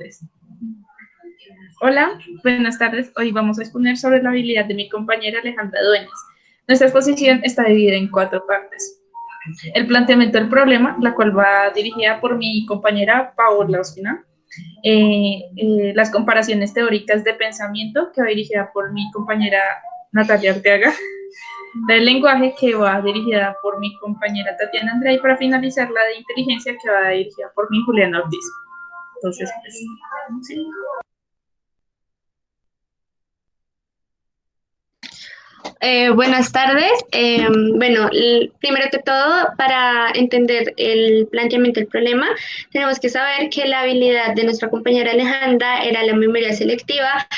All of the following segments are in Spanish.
Tres. Hola, buenas tardes. Hoy vamos a exponer sobre la habilidad de mi compañera Alejandra Dueñas. Nuestra exposición está dividida en 4 partes. El planteamiento del problema, la cual va dirigida por mi compañera Paola Ospina. Las comparaciones teóricas de pensamiento, que va dirigida por mi compañera Natalia Arteaga. Del lenguaje, que va dirigida por mi compañera Tatiana Andrea. Y para finalizar, la de inteligencia, que va dirigida por mi Juliana Ortiz. Entonces, pues, sí. Buenas tardes. Primero que todo, para entender el planteamiento del problema, tenemos que saber que la habilidad de nuestra compañera Alejandra era la memoria selectiva,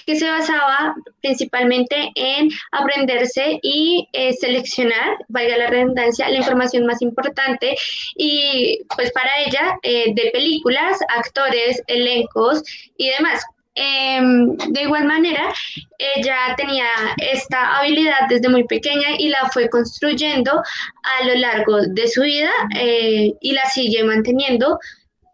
que se basaba principalmente en aprenderse y seleccionar, valga la redundancia, la información más importante y pues para ella de películas, actores, elencos y demás. De igual manera, ella tenía esta habilidad desde muy pequeña y la fue construyendo a lo largo de su vida y la sigue manteniendo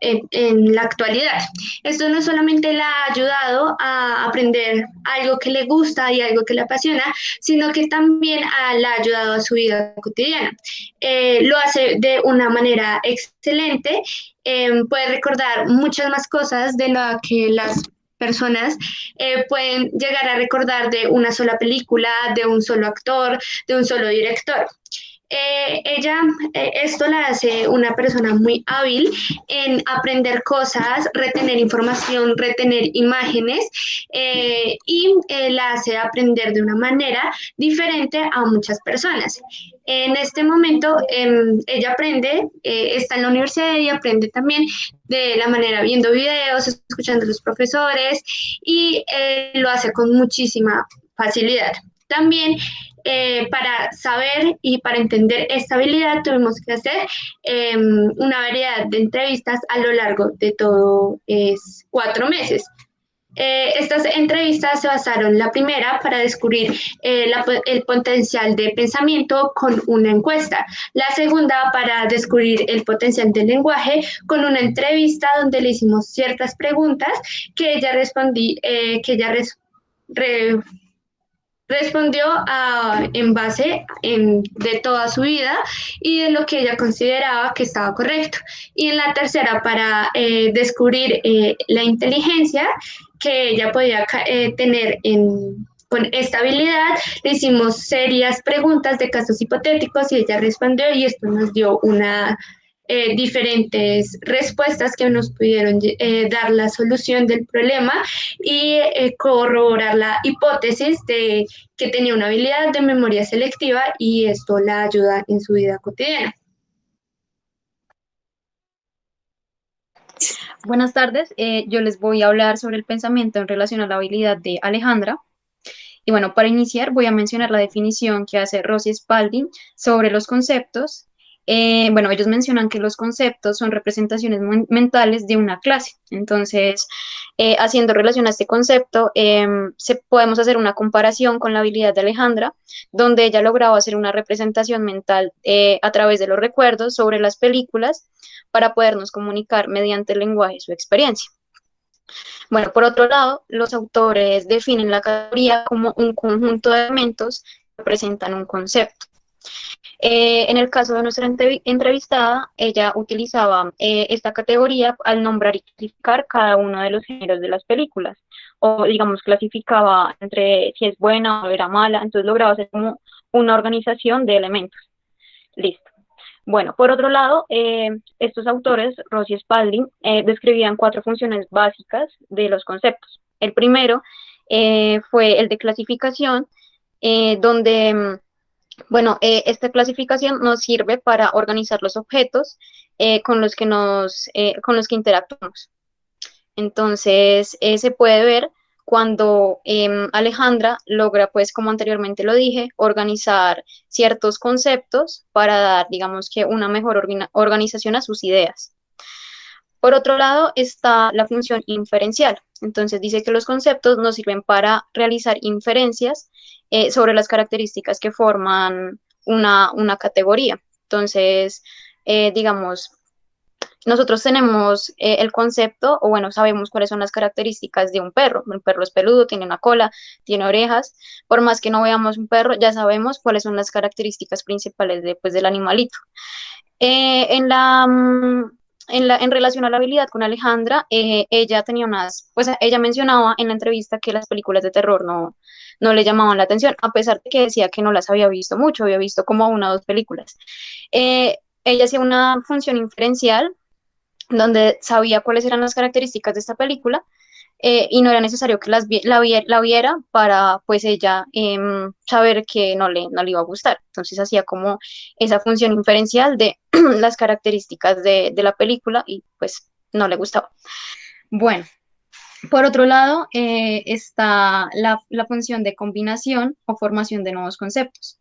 la actualidad. Esto no solamente la ha ayudado a aprender algo que le gusta y algo que le apasiona, sino que también la ha ayudado a su vida cotidiana. Lo hace de una manera excelente, puede recordar muchas más cosas de lo que las personas pueden llegar a recordar de una sola película, de un solo actor, de un solo director. Esto la hace una persona muy hábil en aprender cosas, retener información, retener imágenes la hace aprender de una manera diferente a muchas personas. En este momento ella aprende, está en la universidad y aprende también de la manera viendo videos, escuchando a los profesores y lo hace con muchísima facilidad. También para saber y para entender esta habilidad tuvimos que hacer una variedad de entrevistas a lo largo de todo 4 meses. Estas entrevistas se basaron, la primera, para descubrir el potencial de pensamiento con una encuesta, la segunda, para descubrir el potencial del lenguaje con una entrevista donde le hicimos ciertas preguntas que ella, respondió en base de toda su vida y de lo que ella consideraba que estaba correcto. Y en la tercera, para descubrir la inteligencia que ella podía tener con esta habilidad, le hicimos serias preguntas de casos hipotéticos y ella respondió y esto nos dio diferentes respuestas que nos pudieron dar la solución del problema y corroborar la hipótesis de que tenía una habilidad de memoria selectiva y esto la ayuda en su vida cotidiana. Buenas tardes, yo les voy a hablar sobre el pensamiento en relación a la habilidad de Alejandra. Y bueno, para iniciar voy a mencionar la definición que hace Rossi Spalding sobre los conceptos. Ellos mencionan que los conceptos son representaciones mentales de una clase. Entonces, haciendo relación a este concepto, podemos hacer una comparación con la habilidad de Alejandra, donde ella lograba hacer una representación mental a través de los recuerdos sobre las películas para podernos comunicar mediante el lenguaje su experiencia. Bueno, por otro lado, los autores definen la categoría como un conjunto de elementos que representan un concepto. En el caso de nuestra entrevistada, ella utilizaba esta categoría al nombrar y clasificar cada uno de los géneros de las películas, o digamos clasificaba entre si es buena o era mala, entonces lograba hacer como una organización de elementos. Listo. Bueno, por otro lado, estos autores, Rossi Spalding, describían 4 funciones básicas de los conceptos. El primero fue el de clasificación, donde esta clasificación nos sirve para organizar los objetos con los que interactuamos. Entonces, se puede ver cuando Alejandra logra, pues como anteriormente lo dije, organizar ciertos conceptos para dar, digamos que una mejor organización a sus ideas. Por otro lado está la función inferencial. Entonces dice que los conceptos nos sirven para realizar inferencias sobre las características que forman una categoría. Entonces, digamos, nosotros tenemos el concepto, o bueno, sabemos cuáles son las características de un perro. Un perro es peludo, tiene una cola, tiene orejas. Por más que no veamos un perro, ya sabemos cuáles son las características principales de, pues, del animalito. En relación a la habilidad con Alejandra, ella tenía pues ella mencionaba en la entrevista que las películas de terror no le llamaban la atención, a pesar de que decía que no las había visto mucho, había visto como una o dos películas. Ella hacía una función inferencial donde sabía cuáles eran las características de esta película, y no era necesario que la viera para pues ella saber que no le iba a gustar. Entonces hacía como esa función inferencial de las características de la película y pues no le gustaba. Bueno, por otro lado está la función de combinación o formación de nuevos conceptos.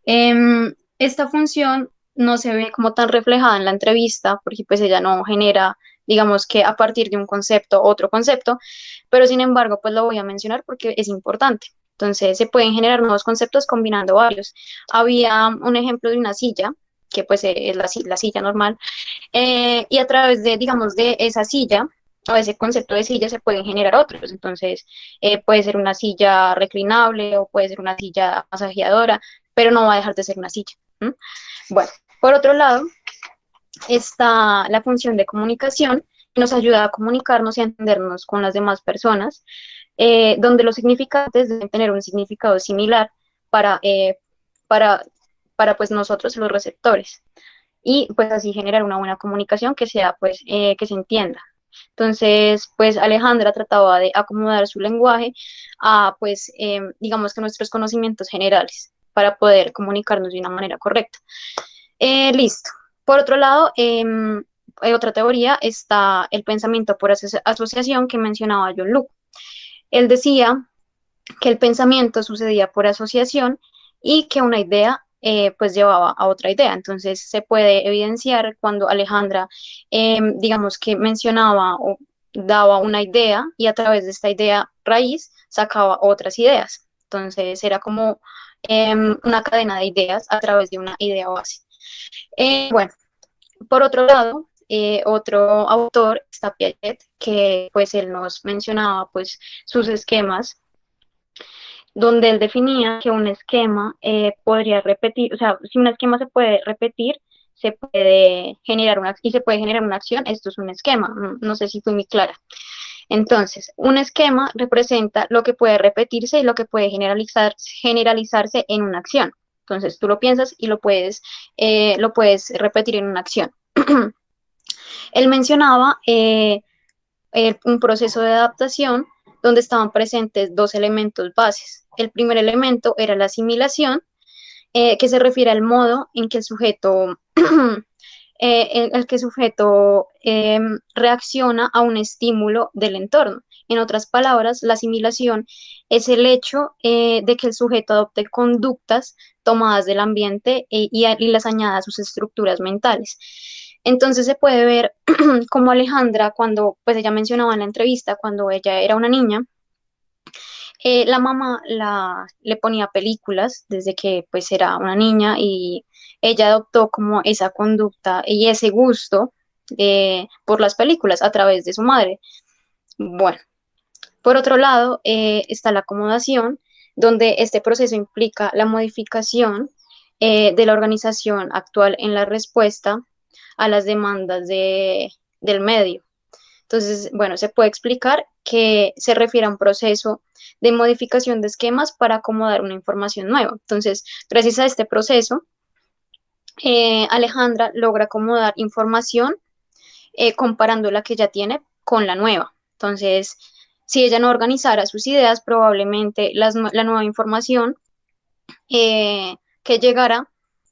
Esta función no se ve como tan reflejada en la entrevista, porque pues ella no genera, digamos que a partir de un concepto, otro concepto, pero sin embargo, pues lo voy a mencionar porque es importante. Entonces, se pueden generar nuevos conceptos combinando varios. Había un ejemplo de una silla, que pues es la silla normal, y a través de, digamos, de esa silla, o ese concepto de silla, se pueden generar otros. Entonces, puede ser una silla reclinable o puede ser una silla masajeadora, pero no va a dejar de ser una silla. ¿M? Bueno, por otro lado, está la función de comunicación, que nos ayuda a comunicarnos y a entendernos con las demás personas, donde los significantes deben tener un significado similar para, eh, para, para pues nosotros los receptores, y pues así generar una buena comunicación que sea pues que se entienda. Entonces, pues Alejandra trataba de acomodar su lenguaje a pues digamos que nuestros conocimientos generales para poder comunicarnos de una manera correcta. Listo. Por otro lado, hay otra teoría, está el pensamiento por asociación que mencionaba John Locke. Él decía que el pensamiento sucedía por asociación y que una idea pues llevaba a otra idea. Entonces se puede evidenciar cuando Alejandra, digamos que mencionaba o daba una idea y a través de esta idea raíz sacaba otras ideas. Entonces era como una cadena de ideas a través de una idea base. Bueno, por otro lado, otro autor está Piaget, que pues él nos mencionaba pues sus esquemas, donde él definía que un esquema podría repetir, o sea, si un esquema se puede repetir, se puede generar y se puede generar una acción. Esto es un esquema, no sé si fui muy clara. Entonces, un esquema representa lo que puede repetirse y lo que puede generalizarse en una acción. Entonces, tú lo piensas y lo puedes repetir en una acción. Él mencionaba un proceso de adaptación donde estaban presentes dos elementos bases. El primer elemento era la asimilación, que se refiere al modo en que el sujeto, reacciona a un estímulo del entorno. En otras palabras, la asimilación es el hecho de que el sujeto adopte conductas tomadas del ambiente y las añada a sus estructuras mentales. Entonces se puede ver como Alejandra, cuando pues ella mencionaba en la entrevista, cuando ella era una niña, la mamá le ponía películas desde que pues era una niña y ella adoptó como esa conducta y ese gusto por las películas a través de su madre. Bueno, por otro lado está la acomodación, donde este proceso implica la modificación de la organización actual en la respuesta a las demandas del medio. Entonces, bueno, se puede explicar que se refiere a un proceso de modificación de esquemas para acomodar una información nueva. Entonces, gracias a este proceso, Alejandra logra acomodar información comparando la que ya tiene con la nueva. Entonces, si ella no organizara sus ideas, probablemente la nueva información que llegara,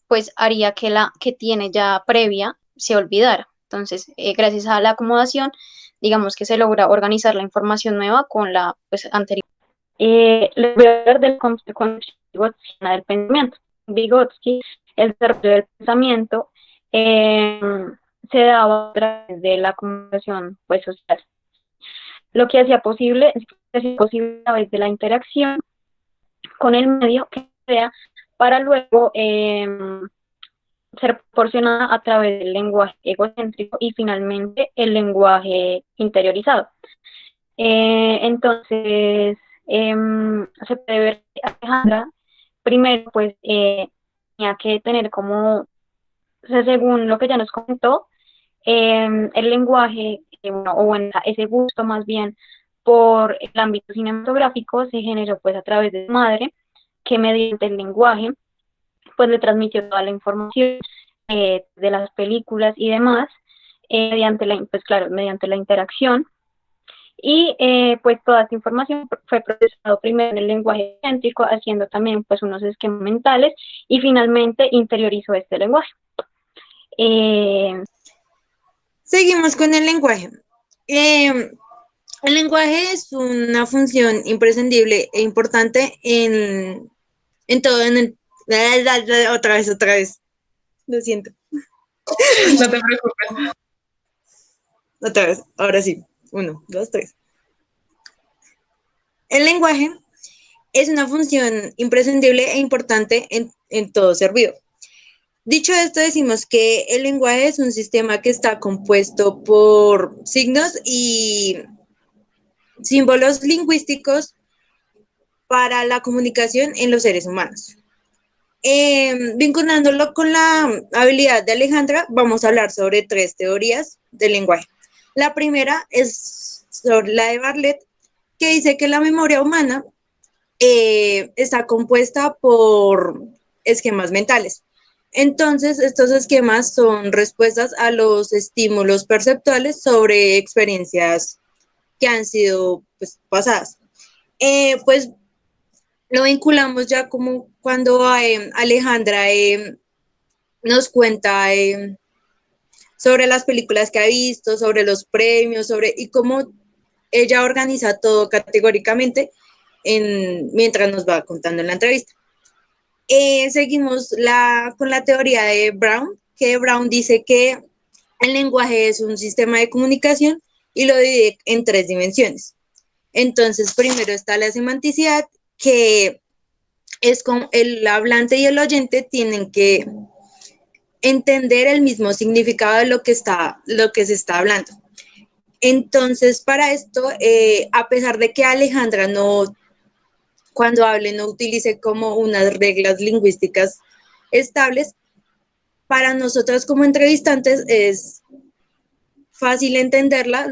pues haría que la que tiene ya previa se olvidara. Entonces, gracias a la acomodación, digamos que se logra organizar la información nueva con la pues, anterior. Les voy a hablar del concepto del pensamiento. Vygotsky, el desarrollo del pensamiento se daba a través de la comunicación pues, social. Lo que hacía posible a través de la interacción con el medio que sea para luego ser proporcionada a través del lenguaje egocéntrico y finalmente el lenguaje interiorizado. Entonces, se puede ver que Alejandra, primero, pues, tenía que tener como, o sea, según lo que ya nos comentó, el lenguaje, o bueno, ese gusto más bien por el ámbito cinematográfico se generó pues a través de su madre, que mediante el lenguaje pues le transmitió toda la información de las películas y demás, mediante pues claro, mediante la interacción. Y pues toda esta información fue procesado primero en el lenguaje científico, haciendo también pues unos esquemas mentales y finalmente interiorizó este lenguaje. Seguimos con el lenguaje. El lenguaje es una función imprescindible e importante en todo, otra vez, lo siento. No te preocupes. Otra vez, ahora sí, 1, 2, 3. El lenguaje es una función imprescindible e importante en todo ser vivo. Dicho esto, decimos que el lenguaje es un sistema que está compuesto por signos y símbolos lingüísticos para la comunicación en los seres humanos. Vinculándolo con la habilidad de Alejandra, vamos a hablar sobre 3 teorías del lenguaje. La primera es sobre la de Bartlett, que dice que la memoria humana está compuesta por esquemas mentales. Entonces, estos esquemas son respuestas a los estímulos perceptuales sobre experiencias que han sido pues, pasadas. Pues lo vinculamos ya como cuando Alejandra nos cuenta sobre las películas que ha visto, sobre los premios, y cómo ella organiza todo categóricamente mientras nos va contando en la entrevista. Seguimos con la teoría de Brown, que Brown dice que el lenguaje es un sistema de comunicación y lo divide en 3 dimensiones. Entonces, primero está la semanticidad, que es como el hablante y el oyente tienen que entender el mismo significado de lo que se está hablando. Entonces, para esto, a pesar de que Alejandra cuando hable no utilice como unas reglas lingüísticas estables, para nosotros como entrevistantes es fácil entenderla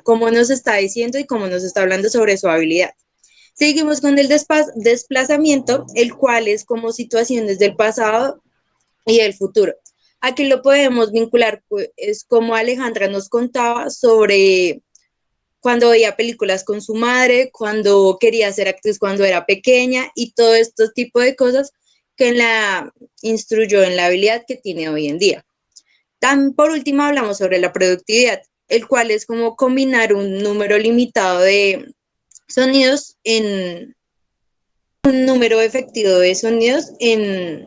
cómo nos está diciendo y cómo nos está hablando sobre su habilidad. Seguimos con el desplazamiento, el cual es como situaciones del pasado y del futuro. Aquí lo podemos vincular, es como Alejandra nos contaba sobre cuando veía películas con su madre, cuando quería ser actriz cuando era pequeña y todo este tipo de cosas que la instruyó en la habilidad que tiene hoy en día. Por último, hablamos sobre la productividad, el cual es como combinar un número limitado de sonidos en un número efectivo de sonidos en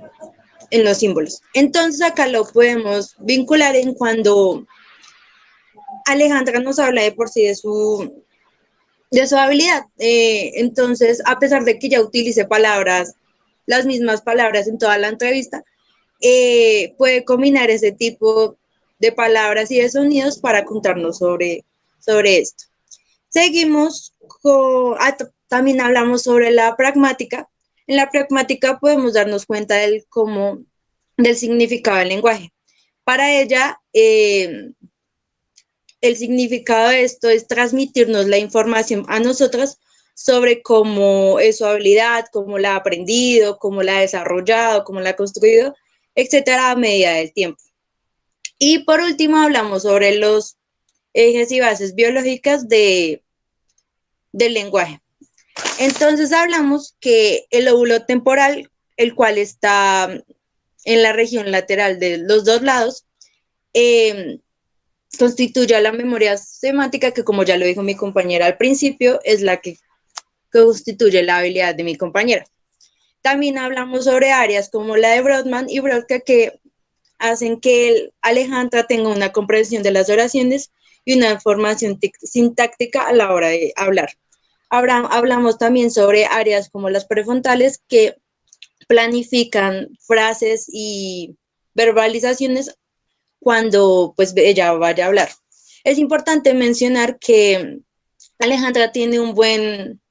los símbolos. Entonces acá lo podemos vincular en cuando Alejandra nos habla de por sí de su habilidad. Entonces, a pesar de que ya utilice las mismas palabras en toda la entrevista, puede combinar ese tipo de palabras y de sonidos para contarnos sobre esto. Seguimos también hablamos sobre la pragmática. En la pragmática podemos darnos cuenta del significado del lenguaje. Para ella, el significado de esto es transmitirnos la información a nosotros sobre cómo es su habilidad, cómo la ha aprendido, cómo la ha desarrollado, cómo la ha construido, etcétera, a medida del tiempo. Y por último hablamos sobre los ejes y bases biológicas del lenguaje. Entonces hablamos que el lóbulo temporal, el cual está en la región lateral de los 2 lados, constituye la memoria semántica, que como ya lo dijo mi compañera al principio, es la que constituye la habilidad de mi compañera. También hablamos sobre áreas como la de Brodmann y Brodka, que hacen que Alejandra tenga una comprensión de las oraciones y una información sintáctica a la hora de hablar. Hablamos también sobre áreas como las prefrontales, que planifican frases y verbalizaciones cuando pues ella vaya a hablar. Es importante mencionar que Alejandra tiene un buen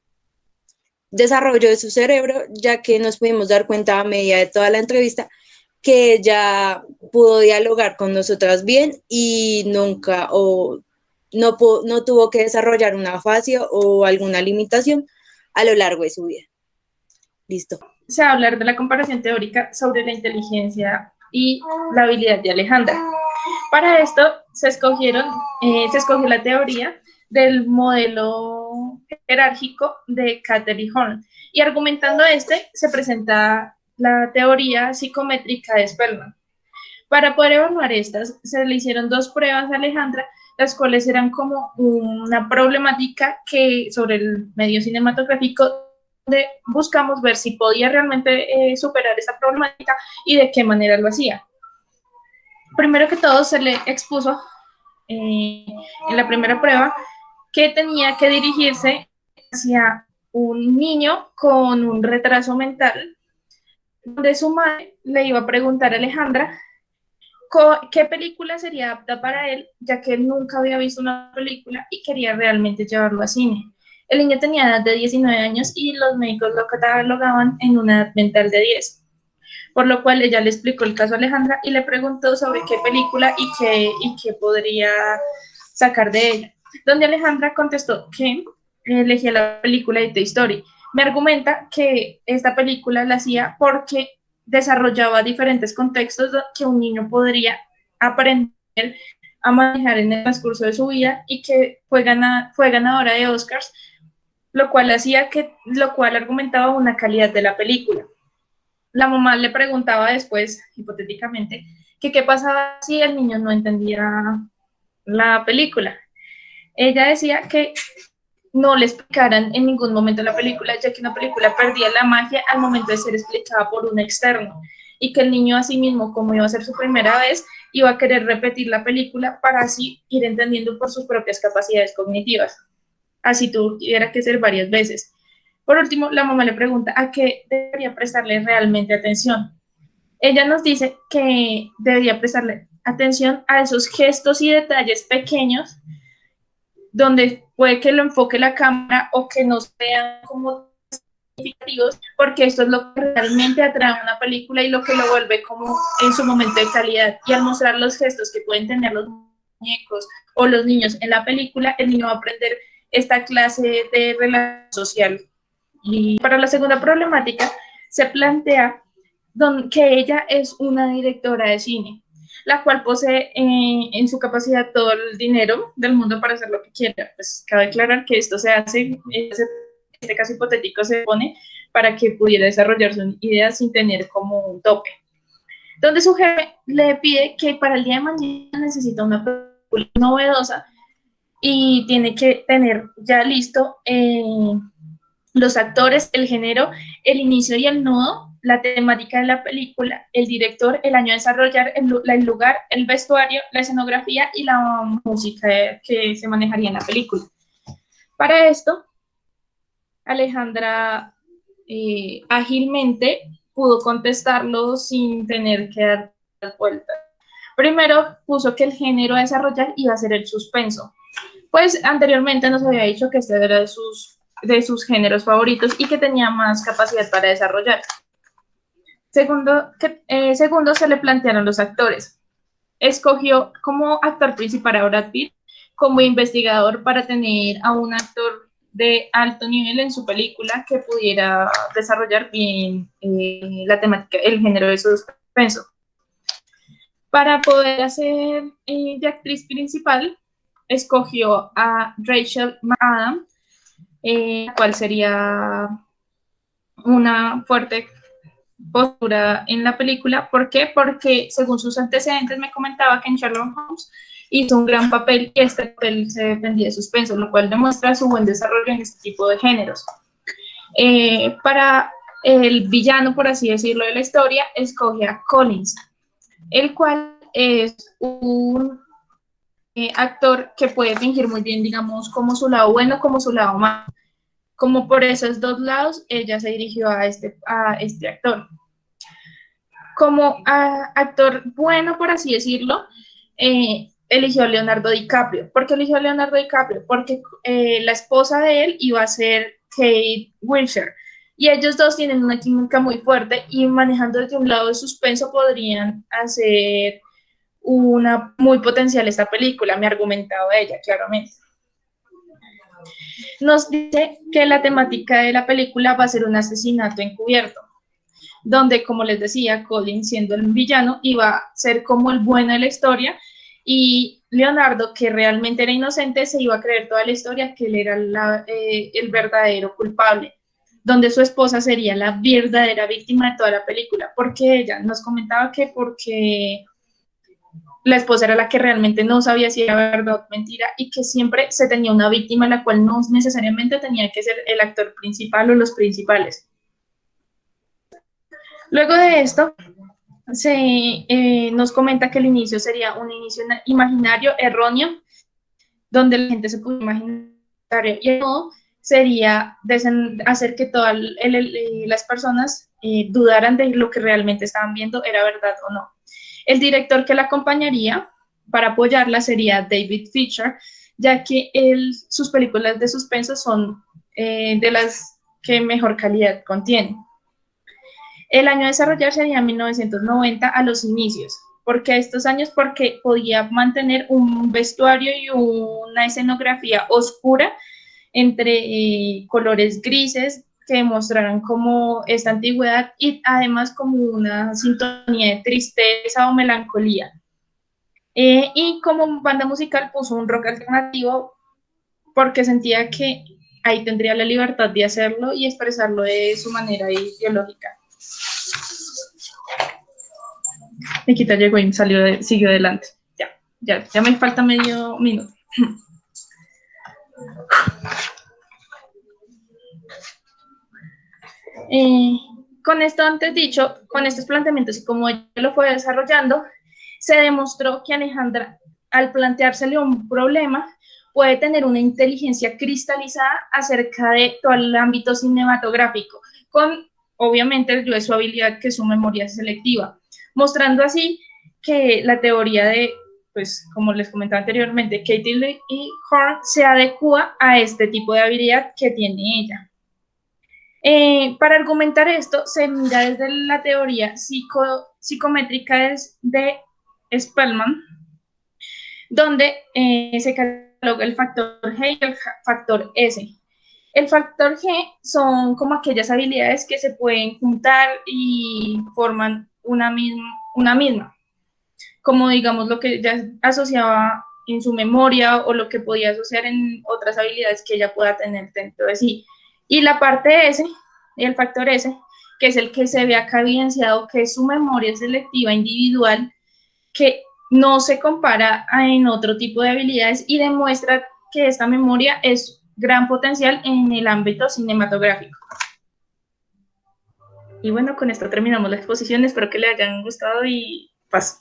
desarrollo de su cerebro, ya que nos pudimos dar cuenta a medida de toda la entrevista que ella pudo dialogar con nosotras bien y nunca o no tuvo que desarrollar una afasia o alguna limitación a lo largo de su vida. Listo. Se va a hablar de la comparación teórica sobre la inteligencia y la habilidad de Alejandra. Para esto se escogió la teoría del modelo jerárquico de Cater y Horn, y argumentando se presenta la teoría psicométrica de Spellman. Para poder evaluar estas, se le hicieron 2 pruebas a Alejandra, las cuales eran como una problemática sobre el medio cinematográfico, donde buscamos ver si podía realmente superar esa problemática y de qué manera lo hacía. Primero que todo, se le expuso en la primera prueba que tenía que dirigirse hacia un niño con un retraso mental, donde su madre le iba a preguntar a Alejandra qué película sería apta para él, ya que él nunca había visto una película y quería realmente llevarlo a cine. El niño tenía edad de 19 años y los médicos lo catalogaban en una edad mental de 10. Por lo cual ella le explicó el caso a Alejandra y le preguntó sobre qué película y qué podría sacar de ella. Donde Alejandra contestó que elegía la película de Toy Story. Me argumenta que esta película la hacía porque desarrollaba diferentes contextos que un niño podría aprender a manejar en el transcurso de su vida y que fue ganadora de Oscars, lo cual argumentaba una calidad de la película. La mamá le preguntaba después, hipotéticamente, que qué pasaba si el niño no entendía la película. Ella decía que no le explicaran en ningún momento la película, ya que una película perdía la magia al momento de ser explicada por un externo, y que el niño a sí mismo, como iba a ser su primera vez, iba a querer repetir la película para así ir entendiendo por sus propias capacidades cognitivas. Así tuviera que ser varias veces. Por último, la mamá le pregunta a qué debería prestarle realmente atención. Ella nos dice que debería prestarle atención a esos gestos y detalles pequeños donde puede que lo enfoque la cámara o que no sean como significativos, porque esto es lo que realmente atrae a una película y lo que lo vuelve como en su momento de calidad. Y al mostrar los gestos que pueden tener los muñecos o los niños en la película, el niño va a aprender esta clase de relación social. Y para la segunda problemática se plantea que ella es una directora de cine, la cual posee en su capacidad todo el dinero del mundo para hacer lo que quiera. Pues cabe aclarar que esto se hace, este caso hipotético se pone para que pudiera desarrollar su idea sin tener como un tope. Donde su jefe le pide que para el día de mañana necesita una película novedosa y tiene que tener ya listo los actores, el género, el inicio y el nudo, la temática de la película, el director, el año de desarrollar, el lugar, el vestuario, la escenografía y la música que se manejaría en la película. Para esto, Alejandra ágilmente pudo contestarlo sin tener que dar vueltas. Primero puso que el género a desarrollar iba a ser el suspenso, pues anteriormente nos había dicho que este era de sus géneros favoritos y que tenía más capacidad para desarrollar. Segundo, se le plantearon los actores. Escogió como actor principal a Brad Pitt, como investigador para tener a un actor de alto nivel en su película que pudiera desarrollar bien la temática, el género de suspenso. Para poder hacer de actriz principal, escogió a Rachel McAdams, la cual sería una fuerte postura en la película. ¿Por qué? Porque según sus antecedentes me comentaba que en Sherlock Holmes hizo un gran papel y este papel se dependía de suspenso, lo cual demuestra su buen desarrollo en este tipo de géneros. Para el villano, por así decirlo, de la historia, escoge a Collins, el cual es un actor que puede fingir muy bien, digamos, como su lado bueno, como su lado malo. Como por esos dos lados, ella se dirigió a este actor. como actor bueno, por así decirlo, eligió a Leonardo DiCaprio. ¿Por qué eligió a Leonardo DiCaprio? Porque la esposa de él iba a ser Kate Winslet. Y ellos dos tienen una química muy fuerte y manejando desde un lado de suspenso podrían hacer una muy potencial esta película, me ha argumentado ella, claramente. Nos dice que la temática de la película va a ser un asesinato encubierto, donde, como les decía, Colin, siendo el villano, iba a ser como el bueno de la historia, y Leonardo, que realmente era inocente, se iba a creer toda la historia que él era el verdadero culpable, donde su esposa sería la verdadera víctima de toda la película, porque ella nos comentaba que porque la esposa era la que realmente no sabía si era verdad o mentira, y que siempre se tenía una víctima, la cual no necesariamente tenía que ser el actor principal o los principales. Luego de esto, nos comenta que el inicio sería un inicio imaginario erróneo, donde la gente se puede imaginar, y el modo sería hacer que todas las personas dudaran de lo que realmente estaban viendo era verdad o no. El director que la acompañaría para apoyarla sería David Fincher, ya que sus películas de suspenso son de las que mejor calidad contienen. El año a desarrollar sería 1990 a los inicios. ¿Por qué estos años? Porque podía mantener un vestuario y una escenografía oscura entre colores grises que demostraran como esta antigüedad y además como una sintonía de tristeza o melancolía. Y como banda musical puso un rock alternativo porque sentía que ahí tendría la libertad de hacerlo y expresarlo de su manera ideológica. Nikita llegó y siguió adelante. Ya me falta medio minuto. Con esto antes dicho, con estos planteamientos y como ella lo fue desarrollando, se demostró que Alejandra, al planteársele un problema, puede tener una inteligencia cristalizada acerca de todo el ámbito cinematográfico, con obviamente el de su habilidad, que es su memoria selectiva, mostrando así que la teoría de, pues como les comentaba anteriormente, Katie Lee y Horn se adecua a este tipo de habilidad que tiene ella. Para argumentar esto, se mira desde la teoría psicométrica de Spellman, donde se cataloga el factor G y el factor S. El factor G son como aquellas habilidades que se pueden juntar y forman una misma, como digamos lo que ya asociaba en su memoria o lo que podía asociar en otras habilidades que ella pueda tener dentro de sí. Y la parte S, el factor S, que es el que se ve acá evidenciado, que es su memoria selectiva individual, que no se compara en otro tipo de habilidades y demuestra que esta memoria es gran potencial en el ámbito cinematográfico. Y bueno, con esto terminamos la exposición. Espero que le hayan gustado y paso.